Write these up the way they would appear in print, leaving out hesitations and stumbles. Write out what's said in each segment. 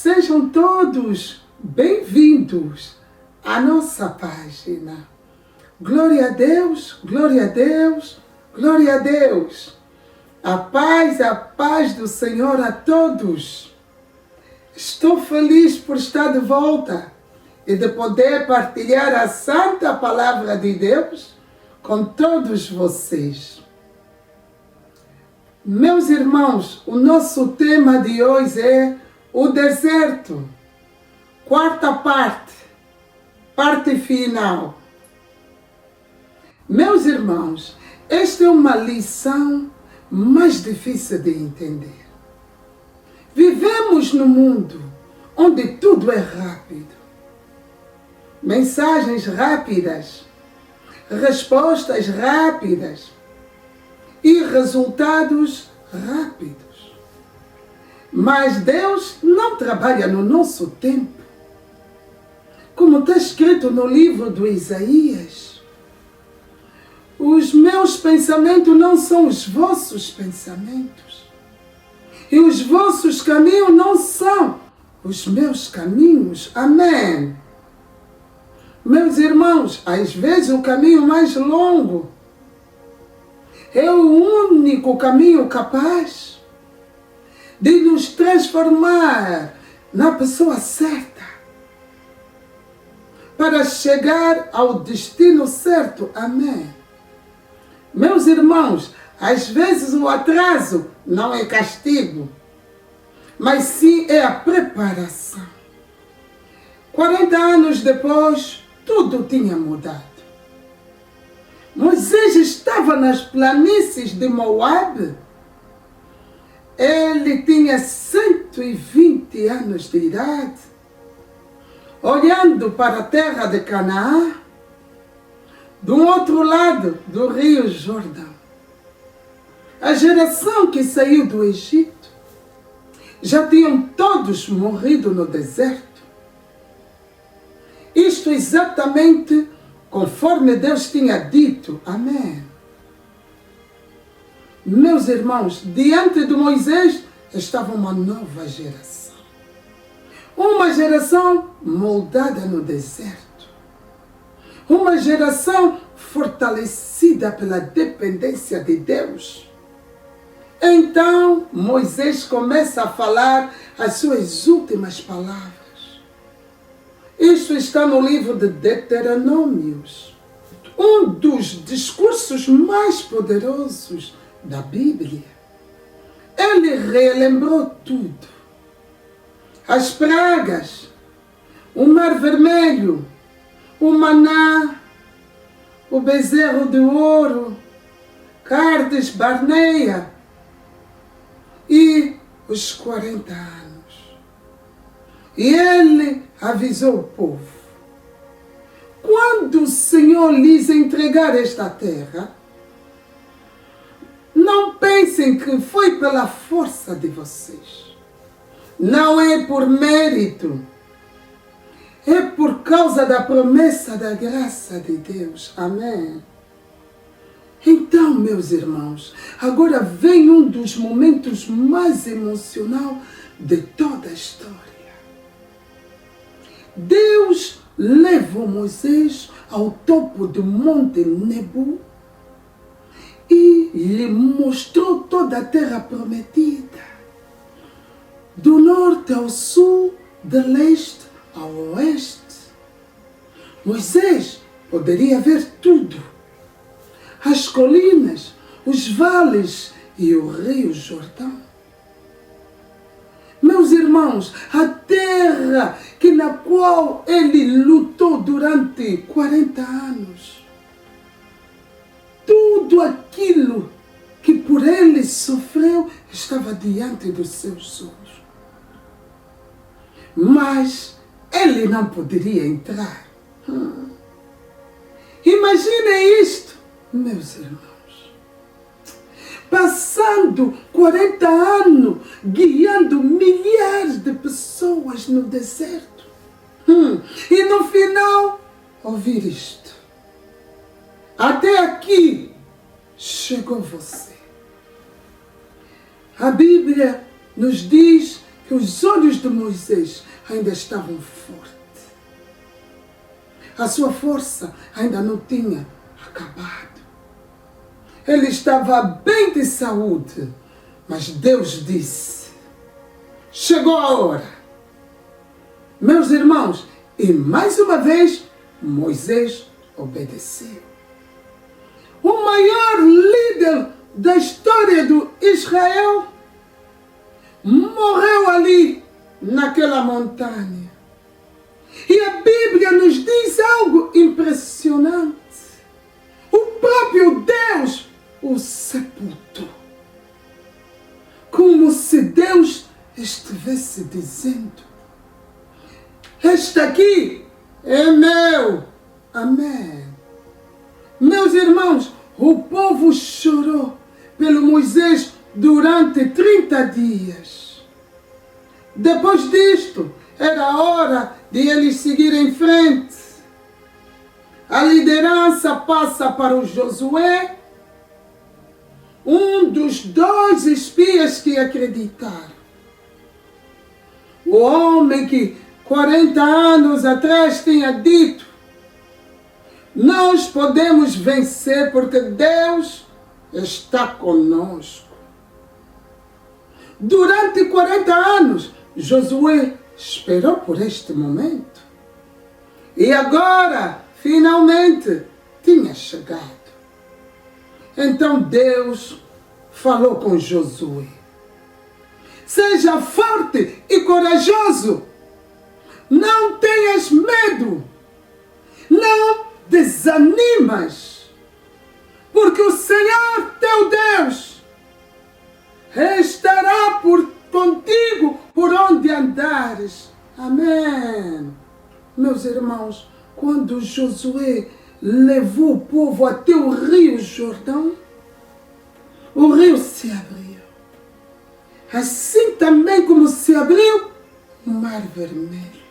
Sejam todos bem-vindos à nossa página. Glória a Deus, glória a Deus, glória a Deus. A paz do Senhor a todos. Estou feliz por estar de volta e de poder partilhar a santa palavra de Deus com todos vocês. Meus irmãos, o nosso tema de hoje é o deserto. Quarta parte final. Meus irmãos, esta é uma lição mais difícil de entender. Vivemos num mundo onde tudo é rápido. Mensagens rápidas, respostas rápidas e resultados rápidos. Mas Deus não trabalha no nosso tempo. Como está escrito no livro do Isaías, os meus pensamentos não são os vossos pensamentos, e os vossos caminhos não são os meus caminhos. Amém. Meus irmãos, às vezes o caminho mais longo é o único caminho capaz de nos transformar na pessoa certa para chegar ao destino certo. Amém. Meus irmãos, às vezes o atraso não é castigo, mas sim é a preparação. 40 anos depois, tudo tinha mudado. Moisés estava nas planícies de Moabe. Ele tinha 120 anos de idade, olhando para a terra de Canaã, do outro lado do rio Jordão. A geração que saiu do Egito já tinham todos morrido no deserto. Isto exatamente conforme Deus tinha dito. Amém. Meus irmãos, diante de Moisés estava uma nova geração. Uma geração moldada no deserto. Uma geração fortalecida pela dependência de Deus. Então, Moisés começa a falar as suas últimas palavras. Isto está no livro de Deuteronômios, um dos discursos mais poderosos da Bíblia. Ele relembrou tudo. As pragas, o mar vermelho, o maná, o bezerro de ouro, Cardes Barneia e os 40 anos. E ele avisou o povo: quando o Senhor lhes entregar esta terra, não pensem que foi pela força de vocês. Não é por mérito. É por causa da promessa da graça de Deus. Amém. Então, meus irmãos, agora vem um dos momentos mais emocionais de toda a história. Deus levou Moisés ao topo do Monte Nebo e lhe mostrou toda a terra prometida, do norte ao sul, de leste ao oeste. Moisés poderia ver tudo: as colinas, os vales e o rio Jordão. Meus irmãos, a terra na qual ele lutou durante 40 anos. Tudo aquilo que por ele sofreu estava diante dos seus olhos. Mas ele não poderia entrar. Imaginem isto, meus irmãos. Passando 40 anos guiando milhares de pessoas no deserto. E no final, ouvir isto. Até aqui chegou você. A Bíblia nos diz que os olhos de Moisés ainda estavam fortes. A sua força ainda não tinha acabado. Ele estava bem de saúde, mas Deus disse: chegou a hora. Meus irmãos, e mais uma vez Moisés obedeceu. O maior líder da história do Israel morreu ali, naquela montanha. E a Bíblia nos diz algo impressionante. O próprio Deus o sepultou. Como se Deus estivesse dizendo: este aqui é meu. Amém. Meus irmãos, o povo chorou pelo Moisés durante 30 dias. Depois disto, era hora de eles seguirem em frente. A liderança passa para o Josué, um dos 2 espias que acreditaram. O homem que 40 anos atrás tinha dito: nós podemos vencer porque Deus está conosco. Durante 40 anos, Josué esperou por este momento. E agora, finalmente, tinha chegado. Então Deus falou com Josué: seja forte e corajoso. Não tenhas medo. Não desanimas. Porque o Senhor teu Deus estará contigo por onde andares. Amém. Meus irmãos, quando Josué levou o povo até o rio Jordão, o rio se abriu. Assim também como se abriu o Mar Vermelho.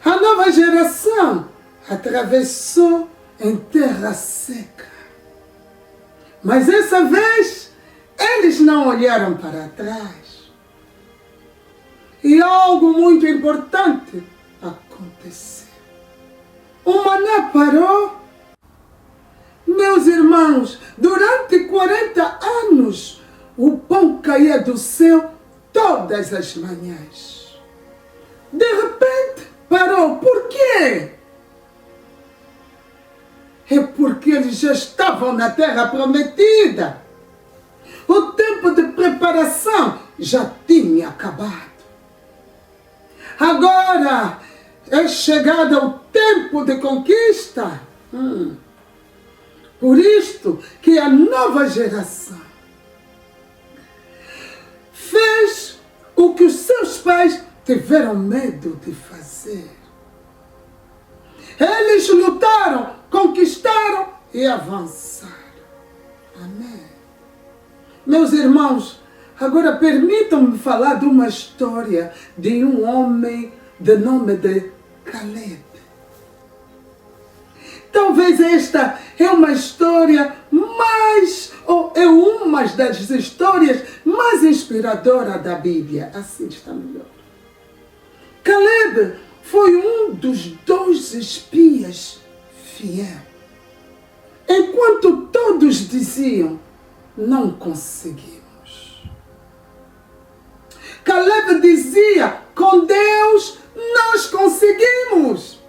A nova geração atravessou em terra seca. Mas dessa vez, eles não olharam para trás. E algo muito importante aconteceu. O maná parou. Meus irmãos, durante 40 anos, o pão caía do céu todas as manhãs. De repente, parou. Por quê? É porque eles já estavam na terra prometida. O tempo de preparação já tinha acabado. Agora é chegado o tempo de conquista. Por isto que a nova geração fez o que os seus pais tiveram medo de fazer. Eles lutaram, conquistaram e avançaram. Amém. Meus irmãos, agora permitam-me falar de uma história de um homem de nome de Caleb. Talvez esta é uma história ou é uma das histórias mais inspiradoras da Bíblia. Assim está melhor. Caleb foi um dos 2 espias fiel. Enquanto todos diziam: não conseguimos. Caleb dizia: com Deus nós conseguimos.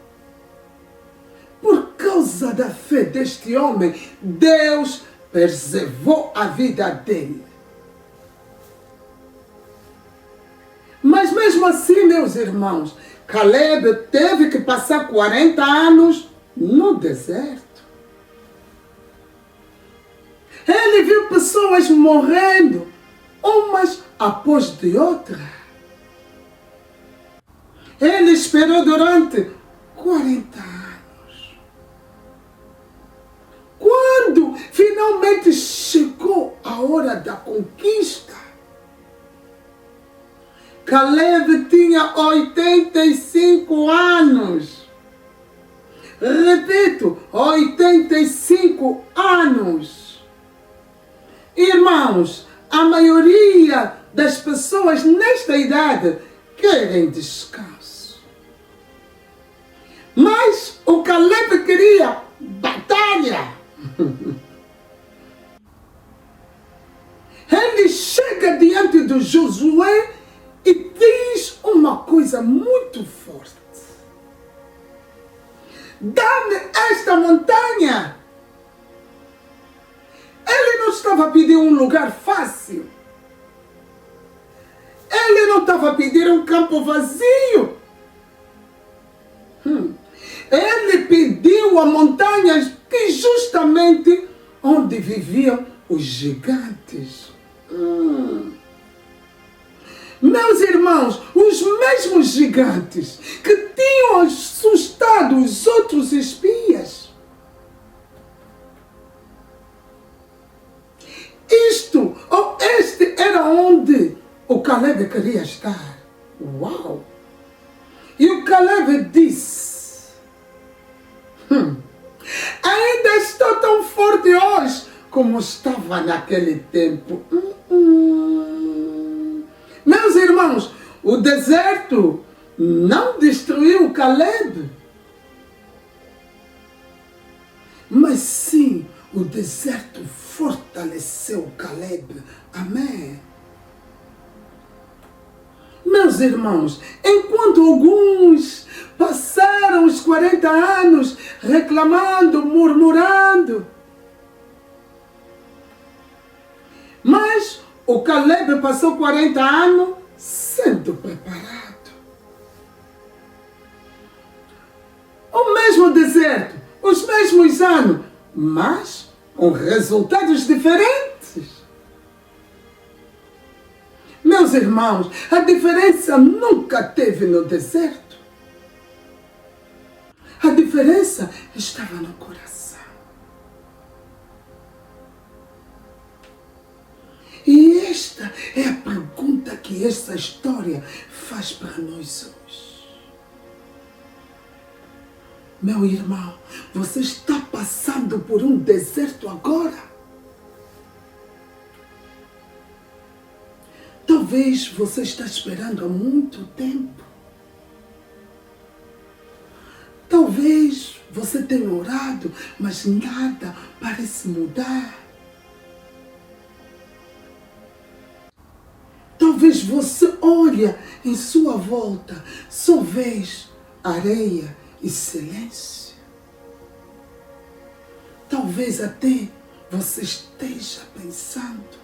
Por causa da fé deste homem, Deus preservou a vida dele. Mas mesmo assim, meus irmãos, Caleb teve que passar 40 anos no deserto. Ele viu pessoas morrendo, umas após de outra. Ele esperou durante 40 anos. Quando finalmente chegou a hora da conquista, Caleb tinha 85 anos. Repito, 85 anos. Irmãos, a maioria das pessoas nesta idade querem descanso. Mas o Caleb queria batalha. Ele chega diante de Josué e diz uma coisa muito forte. Dá-me esta montanha. Ele não estava a pedir um lugar fácil. Ele não estava a pedir um campo vazio. Ele pediu a montanhas que justamente onde viviam os gigantes. Meus irmãos, os mesmos gigantes que tinham assustado os outros espias. Este era onde o Caleb queria estar. Uau! E o Caleb disse, ainda estou tão forte hoje como estava naquele tempo. Meus irmãos, o deserto não destruiu o Caleb, mas sim o deserto fortaleceu o Caleb. Amém. Meus irmãos, enquanto alguns passaram os 40 anos reclamando, murmurando, mas o Caleb passou 40 anos sendo preparado. O mesmo deserto, os mesmos anos, mas com resultados diferentes. Meus irmãos, a diferença nunca teve no deserto. A diferença estava no coração. E esta é a pergunta que esta história faz para nós hoje. Meu irmão, você está passando por um deserto agora? Talvez você está esperando há muito tempo. Talvez você tenha orado, mas nada parece mudar. Talvez você olhe em sua volta, só vês areia e silêncio. Talvez até você esteja pensando,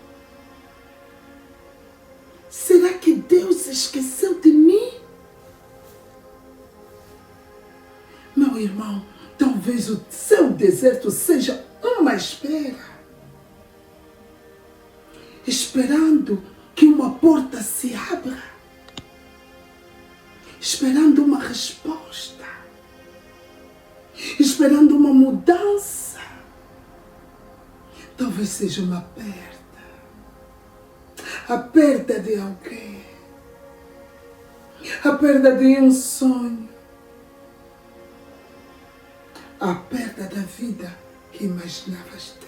será que Deus esqueceu de mim? Meu irmão, talvez o seu deserto seja uma espera. Esperando que uma porta se abra. Esperando uma resposta. Esperando uma mudança. Talvez seja uma perda. A perda de alguém. A perda de um sonho. A perda da vida que imaginavas ter.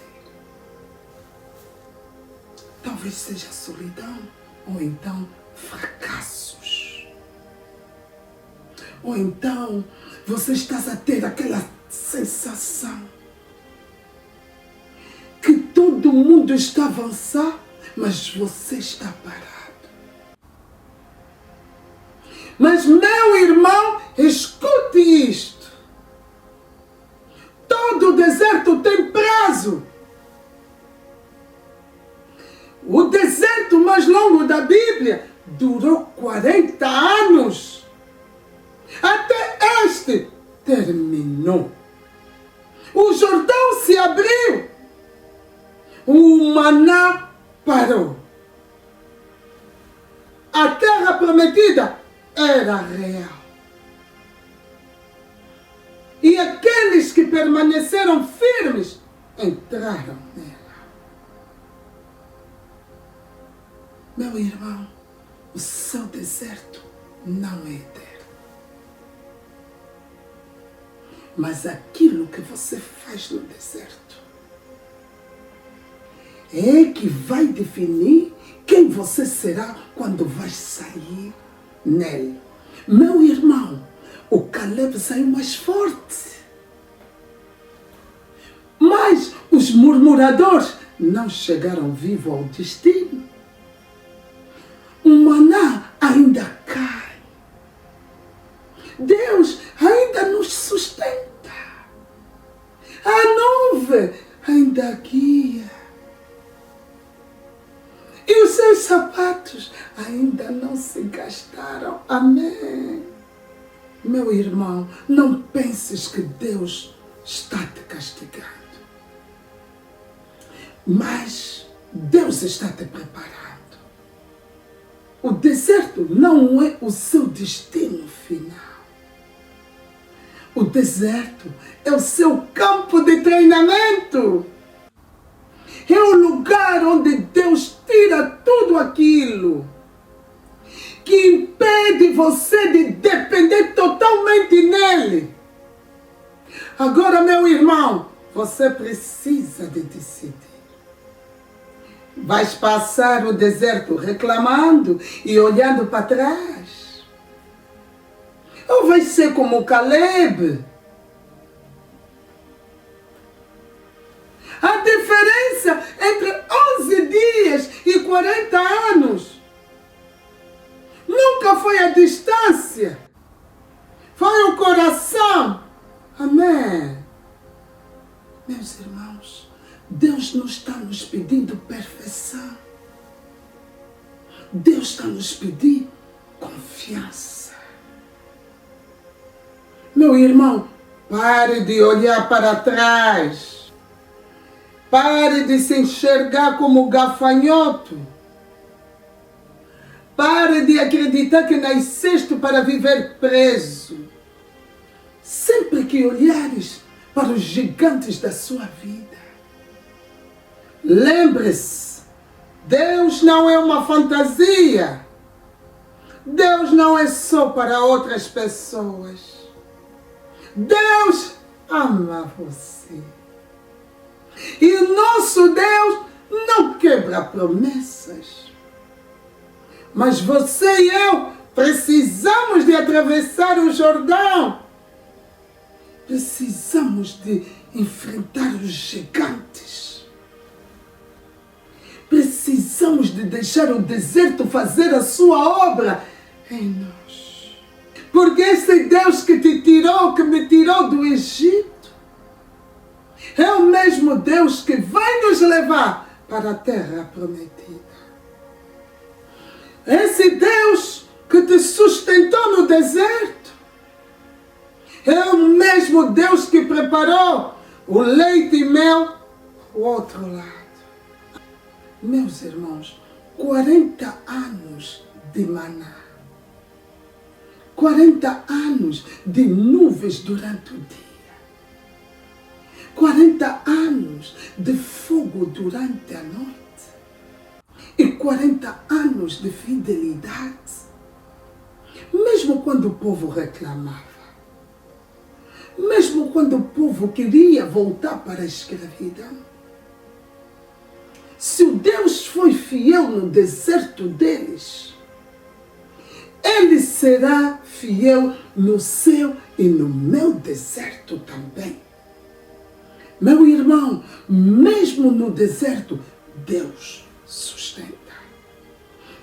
Talvez seja solidão, ou então fracassos. Ou então você está a ter aquela sensação que todo mundo está a avançar, mas você está parado. Mas, meu irmão, escute isto. Todo deserto tem prazo. O deserto mais longo da Bíblia durou 40 anos. Até este terminou. O Jordão se abriu. O maná parou. A terra prometida era real. E aqueles que permaneceram firmes entraram nela. Meu irmão, o seu deserto não é eterno. Mas aquilo que você faz no deserto é que vai definir quem você será quando vai sair nele. Meu irmão, o Caleb saiu mais forte. Mas os murmuradores não chegaram vivos ao destino. O maná ainda cai. Deus ainda nos sustenta. A nuvem ainda guia. E os seus sapatos ainda não se gastaram. Amém. Meu irmão, não penses que Deus está te castigando. Mas Deus está te preparando. O deserto não é o seu destino final. O deserto é o seu campo de treinamento. É o lugar onde Deus tira tudo aquilo que impede você de depender totalmente nele. Agora, meu irmão, você precisa de decidir. Vais passar o deserto reclamando e olhando para trás? Ou vai ser como Caleb? A diferença entre 11 dias e 40 anos nunca foi a distância, foi o coração. Amém. Meus irmãos, Deus não está nos pedindo perfeição. Deus está nos pedindo confiança. Meu irmão, pare de olhar para trás. Pare de se enxergar como gafanhoto. Pare de acreditar que nasceste para viver preso. Sempre que olhares para os gigantes da sua vida, lembre-se, Deus não é uma fantasia. Deus não é só para outras pessoas. Deus ama você. E o nosso Deus não quebra promessas. Mas você e eu precisamos de atravessar o Jordão. Precisamos de enfrentar os gigantes. Precisamos de deixar o deserto fazer a sua obra em nós. Porque esse Deus que te tirou, que me tirou do Egito, é o mesmo Deus que vai nos levar para a terra prometida. Esse Deus que te sustentou no deserto é o mesmo Deus que preparou o leite e mel do outro lado. Meus irmãos, 40 anos de maná, 40 anos de nuvens durante o dia, 40 anos de fogo durante a noite e 40 anos de fidelidade. Mesmo quando o povo reclamava, mesmo quando o povo queria voltar para a escravidão, se o Deus foi fiel no deserto deles, Ele será fiel no seu e no meu deserto também. Meu irmão, mesmo no deserto, Deus sustenta.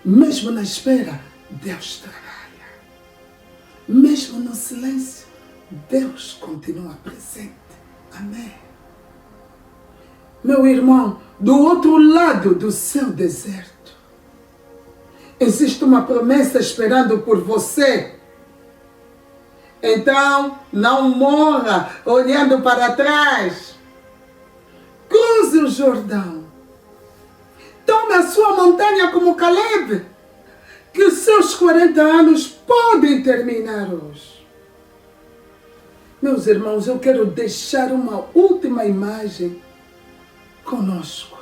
Mesmo na espera, Deus trabalha. Mesmo no silêncio, Deus continua presente. Amém. Meu irmão, do outro lado do seu deserto, existe uma promessa esperando por você. Então, não morra olhando para trás. Cruze o Jordão. Tome a sua montanha como Caleb, que os seus 40 anos podem terminar hoje. Meus irmãos, eu quero deixar uma última imagem conosco.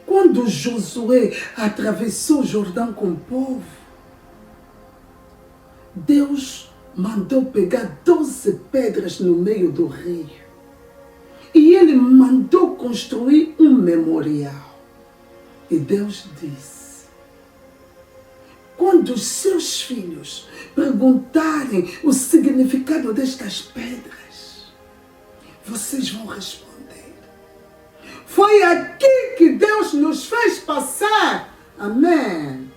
Quando Josué atravessou o Jordão com o povo, Deus mandou pegar 12 pedras no meio do rio. E Ele mandou construir um memorial. E Deus disse: quando os seus filhos perguntarem o significado destas pedras, vocês vão responder. Foi aqui que Deus nos fez passar. Amém.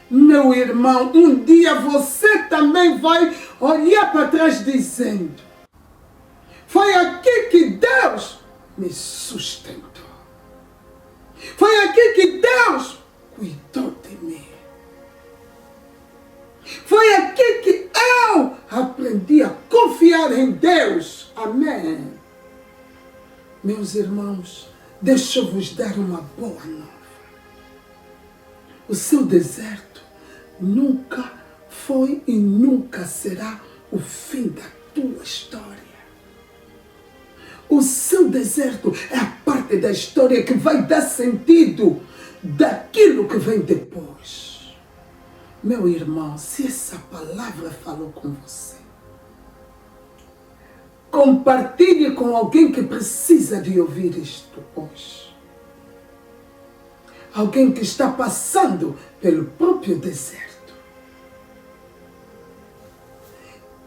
Meu irmão, um dia você também vai olhar para trás dizendo: foi aqui que Deus me sustentou. Foi aqui que Deus cuidou de mim. Foi aqui que eu aprendi a confiar em Deus. Amém. Meus irmãos, deixa eu vos dar uma boa nova. O seu deserto nunca foi e nunca será o fim da tua história. O seu deserto é a parte da história que vai dar sentido daquilo que vem depois. Meu irmão, se essa palavra falou com você, compartilhe com alguém que precisa de ouvir isto hoje. Alguém que está passando pelo próprio deserto.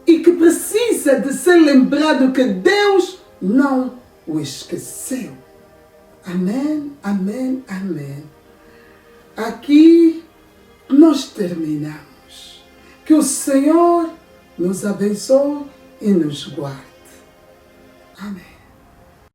E que precisa de ser lembrado que Deus não o esqueceu. Amém, amém, amém. Aqui nós terminamos. Que o Senhor nos abençoe e nos guarde. Amém.